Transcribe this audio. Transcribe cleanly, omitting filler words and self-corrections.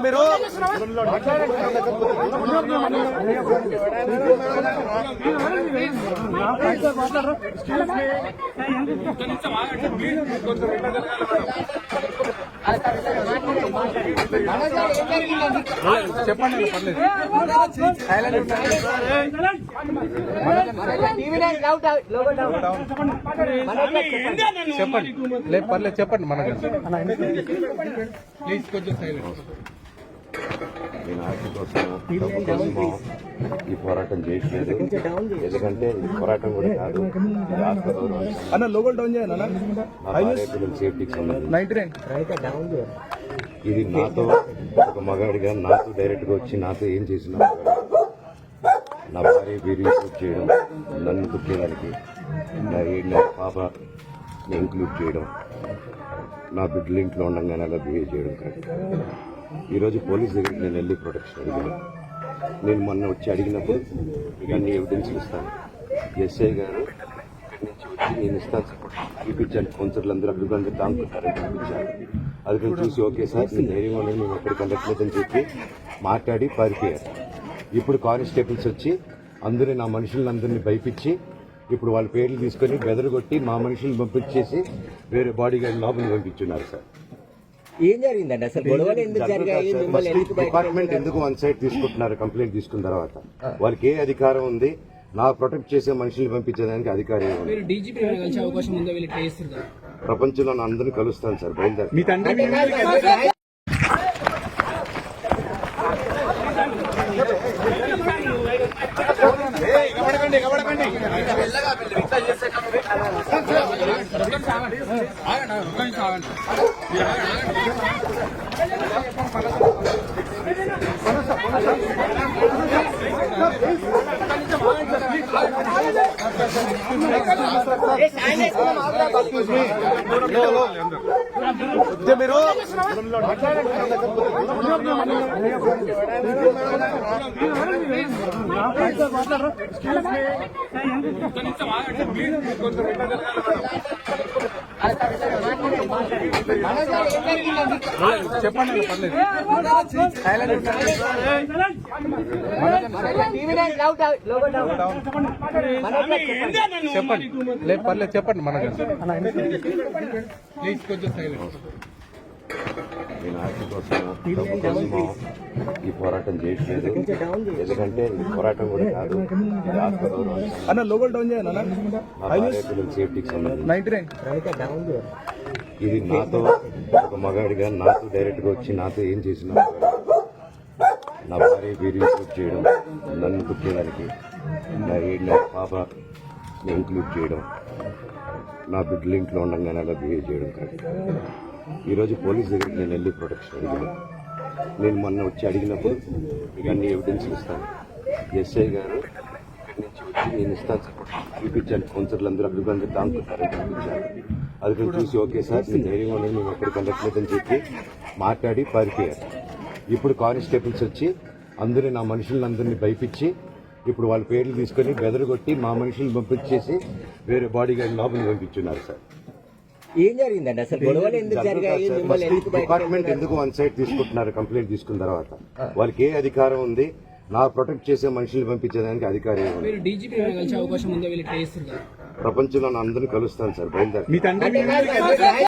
మీరు చెప్పండి చెప్పండి లేదు పర్లేదు చెప్పండి మనకు ప్లీజ్ కొంచెం సైలెంట్. నేను ఆర్టీ కోసం డబ్బు కోసమో ఈ పోరాటం చేయట్లేదు. ఎందుకంటే ఈ పోరాటం కూడా కాదు, రాష్ట్ర గౌరవం, నా భార్య పిల్లల సేఫ్టీకి సంబంధించి ఇది నాతో ఒక మగాడిగా నాతో డైరెక్ట్ గా వచ్చి నాతో ఏం చేసినా నా భార్య వీరిని ఇంక్లూడ్ చేయడం, నన్ను ఇంక్లూడ్ చేయడానికి, నా 7 నెలల పాపని ఇంక్లూడ్ చేయడం, నా బిడ్డలు ఇంట్లో ఉండగానే అలా బిహేవ్ చేయడం కరెక్ట్. ఈరోజు పోలీస్ దగ్గరికి నేను వెళ్ళి ప్రొటెక్షన్ అడిగాను. నేను మొన్న వచ్చి అడిగినప్పుడు అన్ని ఎవిడెన్స్ ఇస్తాను. ఎస్ఐ గారు ఇక్కడి నుంచి వచ్చి నేను ఇస్తాను చూపించాను. కౌన్సిలర్లు అందరూ అభివృద్ధి దాంకుతారని చూపించాను. అది నేను చూసి ఓకే సార్ నేను ధైర్యం అనేది మేము ఎక్కడికి వెళ్ళట్లేదని చెప్పి మాట్లాడి పారిపోయారు. ఇప్పుడు కానిస్టేబుల్స్ వచ్చి అందరూ నా మనుషులందరినీ భయపించి ఇప్పుడు వాళ్ళ పేర్లు తీసుకొని బెదరగొట్టి మా మనుషులను పంపించేసి వేరే బాడీ గార్డ్ లోపలికి పంపించున్నారు సార్. ఏం జరిగిందండి అసలు? గొడవలు ఎందుకు జరిగాయి? డిపార్ట్మెంట్ ఎందుకు వన్ సైడ్ తీసుకుంటున్నారు? కంప్లైంట్ తీసుకున్న తర్వాత వారికి ఏ అధికారం ఉంది? నా ప్రొటెక్ట్ చేసే మనుషుల్ని పంపించేదానికి అధికారం ప్రపంచంలో నా అందరినీ కలుస్తాను సార్. బయలుదేరి మీరు చెప్పండి చెప్పండి లేదు పర్లేదు చెప్పండి మనకు ప్లీజ్ కొంచెం సైలెంట్. నేను ఆర్టీ కోసం డబ్బు కోసమో ఈ పోరాటం చేయట్లేదు. ఎందుకంటే ఈ పోరాటం కూడా కాదు, రాష్ట్ర గౌరవం, నా భార్య పిల్లల సేఫ్టీకి సంబంధించి ఇది నాతో ఒక మగాడిగా నాతో డైరెక్ట్ గా వచ్చి నాతో ఏం చేసినా నా భార్య వీరిని ఇంక్లూడ్ చేయడం, నన్ను ఇంక్లూడ్ చేయడానికి, నా 7 నెలల పాపని ఇంక్లూడ్ చేయడం, నా బిడ్డలు ఇంట్లో ఉండగానే అలా బిహేవ్ చేయడం కరెక్ట్. ఈరోజు పోలీస్ దగ్గరికి నేను వెళ్ళి ప్రొటెక్షన్ అడిగాను. నేను మొన్న వచ్చి అడిగినప్పుడు అన్ని ఎవిడెన్స్ ఇస్తాను. ఎస్ఐ గారు ఇక్కడి నుంచి వచ్చి నేను ఇస్తాను చూపించాను. కౌన్సిలర్లు అందరూ అభివృద్ధి దాంకుతారని చూపించాను. అది నేను చూసి ఓకే సార్ నేను ధైర్యం అనేది మేము ఎక్కడికి వెళ్ళట్లేదని చెప్పి మాట్లాడి పారిపోయారు. ఇప్పుడు కానిస్టేబుల్స్ వచ్చి అందరూ నా మనుషులందరినీ భయపించి ఇప్పుడు వాళ్ళ పేర్లు తీసుకొని బెదరగొట్టి మా మనుషులను పంపించేసి వేరే బాడీ గార్డ్ లోపలికి పంపించున్నారు సార్. ఏం జరిగిందండి అసలు? గొడవలు ఎందుకు జరిగాయి? డిపార్ట్మెంట్ ఎందుకు వన్ సైడ్ తీసుకుంటున్నారు? కంప్లైంట్ తీసుకున్న తర్వాత వారికి ఏ అధికారం ఉంది? నా ప్రొటెక్ట్ చేసే మనుషుల్ని పంపించేదానికి అధికారం అవకాశం ఉందో? ప్రపంచంలో నా అందరినీ కలుస్తాను సార్. బయలుదేరి